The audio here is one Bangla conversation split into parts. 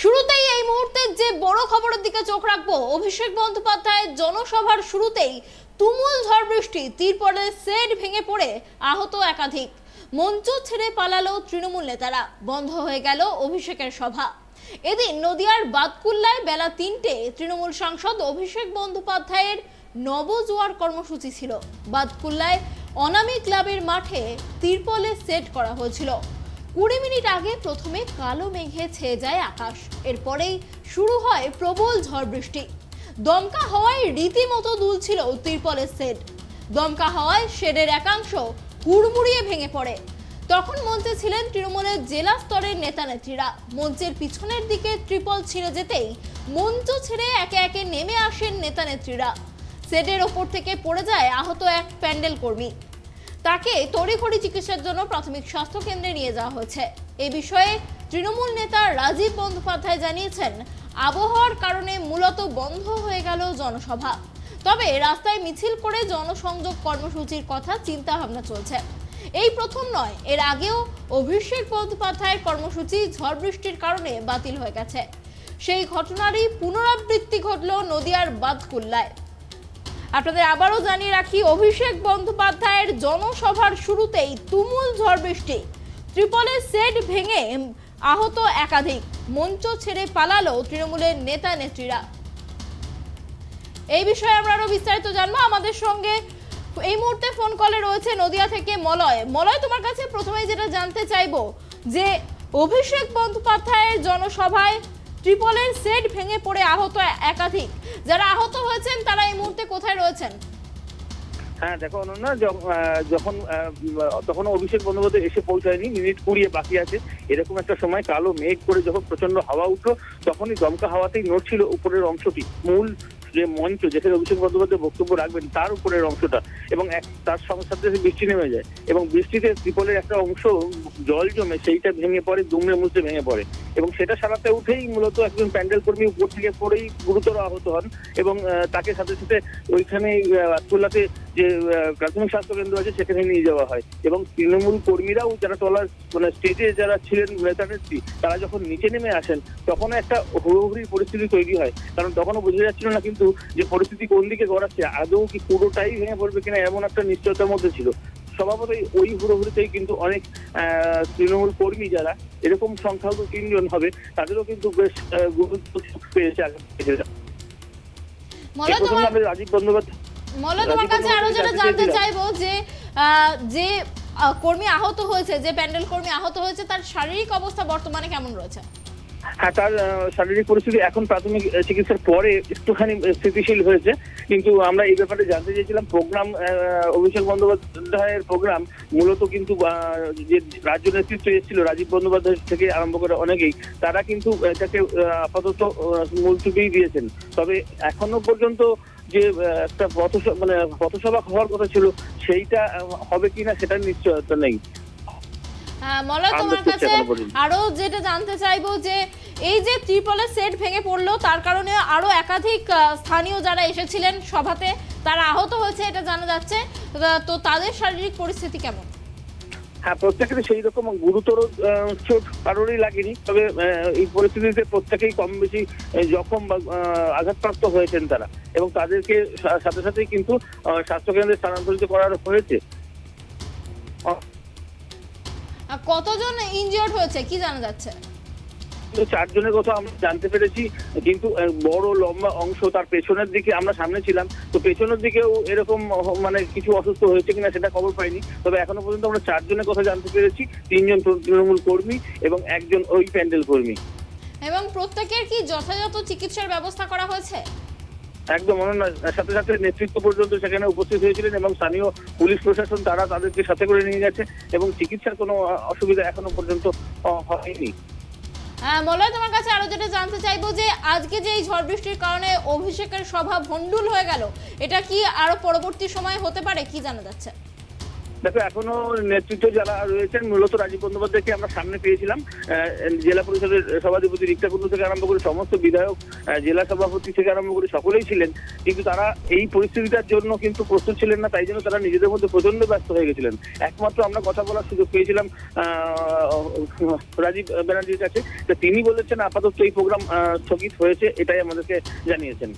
শুরুতেই এই মুহূর্তে যে বড় খবরের দিকে চোখ রাখবো, অভিষেক বন্দ্যোপাধ্যায়ের জনসভার শুরুতেই তুমুল ঝড় বৃষ্টি, তিরপলের সেট ভেঙে পড়ে আহত একাধিক। মঞ্চ ছেড়ে পালালো তৃণমূল নেতারা, বন্ধ হয়ে গেল অভিষেকের সভা। এদিন নদিয়ার বাতকুল্লায় বেলা 3টে তৃণমূল সাংসদ অভিষেক বন্দ্যোপাধ্যায়ের নবজোয়ার কর্মসূচি ছিল। বাতকুল্লায় অনামী ক্লাবের মাঠে তিরপলের সেট করা হয়েছিল। 20 মিনিট আগে প্রথমে কালো মেঘে ছেয়ে যায় আকাশ, এরপরেই শুরু হয় প্রবল ঝড় বৃষ্টি। দমকা হাওয়ায় রীতিমতো দুলছিল তিরপলের সেট। দমকা হাওয়ায় শেডের একাংশ হুড়মুড়িয়ে ভেঙে পড়ে। তখন মঞ্চে ছিলেন তৃণমূলের জেলা স্তরের নেতা নেত্রীরা। মঞ্চের পিছনের দিকে ত্রিপল ছিঁড়ে যেতেই মঞ্চ ছেড়ে একে একে নেমে আসেন নেতা নেত্রীরা। সেটের ওপর থেকে পড়ে যায় আহত এক প্যান্ডেল কর্মী। তাকে তড়িঘড়ি চিকিৎসার জন্য প্রাথমিক স্বাস্থ্য কেন্দ্রে নিয়ে যাওয়া হয়েছে। এই বিষয়ে তৃণমূল নেতা রাজীব বন্দ্যোপাধ্যায় জানিয়েছেন, আবহাওয়ার কারণে মূলত বন্ধ হয়ে গেল জনসভা। তবে রাস্তায় মিছিল করে জনসংযোগ কর্মসূচির কথা চিন্তা ভাবনা চলছে। এই প্রথম নয়, এর আগেও অভিষেক বন্দ্যোপাধ্যায়ের কর্মসূচি ঝড় বৃষ্টির কারণে বাতিল হয়ে গেছে। সেই ঘটনারই পুনরাবৃত্তি ঘটল নদিয়ার বাতকুল্লায়। আপনাদের আবারও জানিয়ে রাখি, অভিষেক বন্দ্যোপাধ্যায়ের জনসভার শুরুতেই তুমুল ঝড় বৃষ্টি, ত্রিপলের সেট ভেঙে আহত একাধিক। মঞ্চ ছেড়ে পালালো তৃণমূলের নেতা নেত্রীরা। এই বিষয়ে আমরা আরো বিস্তারিত জানবো। আমাদের সঙ্গে এই মুহূর্তে ফোন কলে রয়েছে নদিয়া থেকে মলয়। মলয়, তোমার কাছে প্রথমেই যেটা জানতে চাইবো যে অভিষেক বন্দ্যোপাধ্যায়ের জনসভায় ত্রিপলের সেট ভেঙে পড়ে আহত একাধিক, যারা আহত হয়েছেন তারা এই মুহূর্তে কোথায় রয়েছেন? হ্যাঁ দেখো অনন্যা, তখন অভিষেক বন্দ্যোপাধ্যায় এসে পৌঁছায়নি, মিনিট 20 বাকি আছে। এরকম একটা সময় কালো মেঘ করে যখন প্রচন্ড হাওয়া উঠলো, তখনই দমকা হাওয়াতেই নড়ছিল উপরের অংশটি, মূল যে মঞ্চ যেখানে অভিষেক বন্দ্যোপাধ্যায় বক্তব্য রাখবেন তার উপরের অংশটা, এবং তার সঙ্গে সাথে বৃষ্টি নেমে যায় এবং বৃষ্টিতে ত্রিপলের একটা অংশ জল জমে সেইটা ভেঙে পড়ে, দুমড়ে মুচড়ে ভেঙে পড়ে। এবং সেটা সারাতে উঠেই মূলত একজন প্যান্ডেল কর্মী উপর থেকে পড়েই গুরুতর আহত হন এবং তাকে সাথে সাথে ওইখানে বাতকুল্লাতে যে প্রাথমিক স্বাস্থ্য কেন্দ্র আছে সেখানে নিয়ে যাওয়া হয়। এবং তৃণমূল কর্মীরাও যারা তলার স্টেজে যারা ছিলেন নেতা নেত্রী, তারা যখন নিচে নেমে আসেন তখন একটা হুড়োহুড়ির পরিস্থিতি তৈরি হয়, কারণ তখনও বোঝা যাচ্ছিল না কিন্তু যে পরিস্থিতি কোন দিকে গড়াচ্ছে, আদৌ কি পুরোটাই ভেঙে পড়বে কিনা, এমন একটা নিশ্চয়তার মধ্যে ছিল। স্বভাবতই ওই হুড়োহুড়িতেই কিন্তু অনেক তৃণমূল কর্মী যারা এরকম সংখ্যালঘু 3 জন হবে, তাদেরও কিন্তু বেশ গুরুত্ব পেয়েছে। রাজীব বন্দ্যোপাধ্যায়, তোমার কাছে আরো যেটা জানতে চাইবো যে কর্মী আহত হয়েছে, যে প্যান্ডেল কর্মী আহত হয়েছে, তার শারীরিক অবস্থা বর্তমানে কেমন রয়েছে? হ্যাঁ, তার শারীরিক পরিস্থিতি এখন প্রাথমিক চিকিৎসার পরে একটুখানি স্থিতিশীল হয়েছে। কিন্তু আমরা এই ব্যাপারে জানতে চেয়েছিলাম, প্রোগ্রাম অভিষেক বন্দ্যোপাধ্যায়ের প্রোগ্রাম মূলত কিন্তু যে রাজ্য নেতৃত্ব এসেছিল রাজীব বন্দ্যোপাধ্যায় থেকে আরম্ভ করে অনেকেই, তারা কিন্তু এটাকে আপাতত মুলতুবি দিয়েছেন। তবে এখনো পর্যন্ত যে একটা পথসভা হওয়ার কথা ছিল সেইটা হবে কিনা সেটার নিশ্চয়তা নেই। মলয়, তোমার কাছে আরো যেটা জানতে চাইবো যে এই যে ত্রিপলের সেট ভেঙে পড়লো, তার কারণে আরো একাধিক স্থানীয় যারা এসেছিলেন সভাতে তারা আহত হয়েছে, এটা জানা যাচ্ছে। তো তাদের শারীরিক পরিস্থিতি কেমন? হ্যাঁ, প্রত্যেকেরই সেই রকম গুরুতর চোট কারোরই লাগেনি, তবে এই পরিস্থিতিতে প্রত্যেকেই কম বেশি জখম বা আঘাতপ্রাপ্ত হয়েছেন তারা, এবং তাদেরকে সাথে সাথেই কিন্তু স্বাস্থ্যকেন্দ্রে স্থানান্তরিত করা হয়েছে। কতজন ইনজিওর্ড হয়েছে কি জানা যাচ্ছে? 4 জনের কথা আমরা জানতে পেরেছি, কিন্তু বড় লম্বা অংশ তার পেছনের দিকে, আমরা সামনে ছিলাম তো পেছনের দিকেও এরকম কিছু অসুস্থ হয়েছে কিনা সেটা খবর পাইনি। তবে এখনো পর্যন্ত আমরা 4 জনের কথা জানতে পেরেছি, 3 জন তৃণমূল কর্মী এবং 1 জন ওই প্যান্ডেল কর্মী। এবং প্রত্যেকের কি যথাযথ চিকিৎসার ব্যবস্থা করা হয়েছে? একদম অনন্যা, সাথে সাথে নেতৃত্ব পর্যন্ত সেখানে উপস্থিত হয়েছিলেন এবং স্থানীয় পুলিশ প্রশাসন তারা তাদেরকে সাথে করে নিয়ে গেছে এবং চিকিৎসার কোনো অসুবিধা এখনো পর্যন্ত হয়নি। মলয়, তোমার কাছে আরো যেটা জানতে চাইবো যে আজকে যে এই ঝড় বৃষ্টির কারণে অভিষেকের সভা ভণ্ডুল হয়ে গেল, এটা কি আরো পরবর্তী সময় হতে পারে, কি জানা যাচ্ছে? দেখো এখনো নেতৃত্ব যারা রয়েছেন মূলত রাজীব বন্দ্যোপাধ্যায়কে আমরা সামনে পেয়েছিলাম। জেলা পরিষদের সভাধিপতি রিক্তা কুন্ডু থেকে আরম্ভ করে সমস্ত বিধায়ক, জেলা সভাপতি থেকে আরম্ভ করে সকলেই ছিলেন, কিন্তু তারা এই পরিস্থিতিটার জন্য কিন্তু প্রস্তুত ছিলেন না। তাই জন্য তারা নিজেদের মধ্যে প্রচন্ড ব্যস্ত হয়ে গেছিলেন। একমাত্র আমরা কথা বলার সুযোগ পেয়েছিলাম রাজীব ব্যানার্জির কাছে, তো তিনি বলেছেন আপাতত এই প্রোগ্রাম স্থগিত হয়েছে, এটাই আমাদেরকে জানিয়েছেন।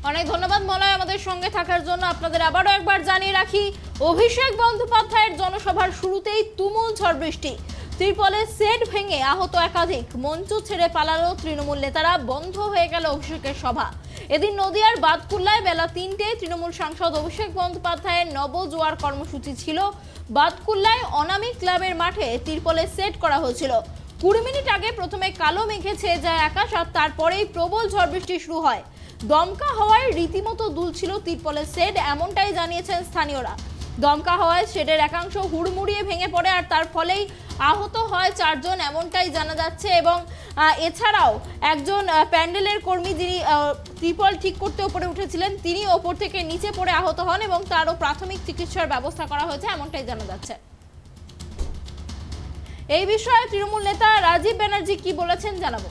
অনেক ধন্যবাদ মলয় আমাদের সঙ্গে থাকার জন্য। আপনাদের আবারও একবার জানিয়ে রাখি, অভিষেক বন্দ্যোপাধ্যায়ের জনসভার শুরুতেই তুমুল ঝড় বৃষ্টি, ত্রিপলের সেট ভেঙে আহত একাধিক, মঞ্চ ছেড়ে পালালো তৃণমূল নেতারা, বন্ধ হয়ে গেল অভিষেকের সভা। এদিন নদিয়ার বাদকুল্লায় বেলা 3টায় তৃণমূল সাংসদ অভিষেক বন্দ্যোপাধ্যায়ের নবজোয়ার কর্মসূচি ছিল। বাদকুল্লায় অনামিক ক্লাবের মাঠে ত্রিপলের সেট করা হয়েছিল। 20 মিনিট আগে প্রথমে কালো মেঘে ছেয়ে যায় আকাশ, আর তারপরেই প্রবল ঝড় বৃষ্টি শুরু হয়। দমকা হওয়ায় রীতিমতো দুলছিল তিরপলের শেড, এমনটাই জানিয়েছেন স্থানীয়রা। দমকা হওয়ায় শেডের একাংশ হুড়মুড়িয়ে ভেঙে পড়ে, আর তার ফলেই আহত হয় 4 জন, এমনটাই জানা যাচ্ছে। এবং এছাড়াও একজন প্যান্ডেলের কর্মী যিনি ত্রিপল ঠিক করতে ওপরে উঠেছিলেন, তিনি ওপর থেকে নিচে পড়ে আহত হন এবং তারও প্রাথমিক চিকিৎসার ব্যবস্থা করা হয়েছে, এমনটাই জানা যাচ্ছে। এই বিষয়ে তৃণমূল নেতা রাজীব ব্যানার্জি কি বলেছেন জানাবো।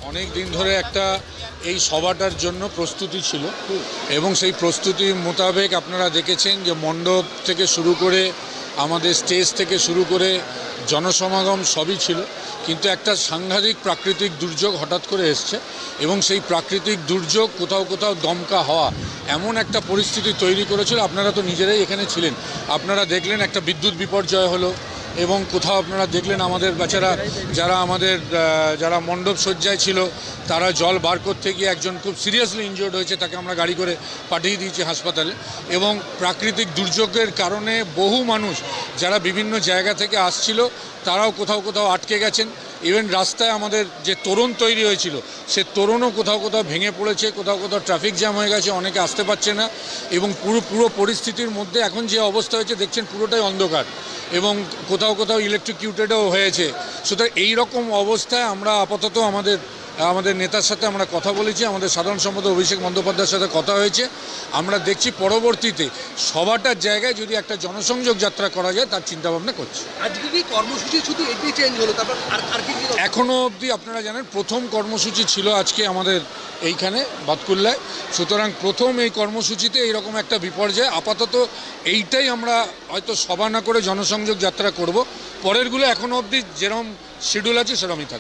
অনেক দিন ধরে একটা এই সভাটার জন্য প্রস্তুতি ছিল এবং সেই প্রস্তুতি মোতাবেক আপনারা দেখেছেন যে মণ্ডপ থেকে শুরু করে আমাদের স্টেজ থেকে শুরু করে জনসমাগম সবই ছিল, কিন্তু একটা সাংঘাতিক প্রাকৃতিক দুর্যোগ হঠাৎ করে এসছে এবং সেই প্রাকৃতিক দুর্যোগ কোথাও কোথাও দমকা হওয়া এমন একটা পরিস্থিতি তৈরি করেছিল। আপনারা তো নিজেরাই এখানে ছিলেন, আপনারা দেখলেন একটা বিদ্যুৎ বিপর্যয় হলো এবং কোথাও আপনারা দেখলেন আমাদের বাচ্চারা যারা মণ্ডপ সজ্জায় ছিল তারা জল বার করতে গিয়ে একজন খুব সিরিয়াসলি ইনজিওর্ড হয়েছে, তাকে আমরা গাড়ি করে পাঠিয়ে দিয়েছি হাসপাতালে। এবং প্রাকৃতিক দুর্যোগের কারণে বহু মানুষ যারা বিভিন্ন জায়গা থেকে আসছিল তারাও কোথাও কোথাও আটকে গেছেন। ইভেন রাস্তায় আমাদের যে তোরণ তৈরি হয়েছিল সে তোরণও কোথাও কোথাও ভেঙে পড়েছে, কোথাও কোথাও ট্রাফিক জ্যাম হয়ে গেছে, অনেকে আসতে পারছে না। এবং পুরো পরিস্থিতির মধ্যে এখন যে অবস্থা হয়েছে দেখছেন পুরোটাই অন্ধকার এবং কোথাও কোথাও ইলেকট্রিকিউটেডও হয়েছে। সুতরাং এই রকম অবস্থায় আমরা আপাতত আমাদের নেতার সাথে আমরা কথা বলেছি, আমাদের সাধারণ সম্পাদক অভিষেক বন্দ্যোপাধ্যায়ের সাথে কথা হয়েছে। আমরা দেখছি পরবর্তীতে সভাটার জায়গায় যদি একটা জনসংযোগ যাত্রা করা যায় তার চিন্তাভাবনা করছি। আজকে কি কর্মসূচি শুধু এটাই চেঞ্জ হলো, তারপর আর কি এখনও অবধি আপনারা জানেন প্রথম কর্মসূচি ছিল আজকে আমাদের এইখানে বাদকুল্লায়। সুতরাং প্রথম এই কর্মসূচিতে এইরকম একটা বিপর্যয়, আপাতত এইটাই আমরা হয়তো সভা না করে জনসংযোগ যাত্রা করব। পরেরগুলো এখনও অবধি যেরকম শিডিউল আছে সেরকমই থাকবে।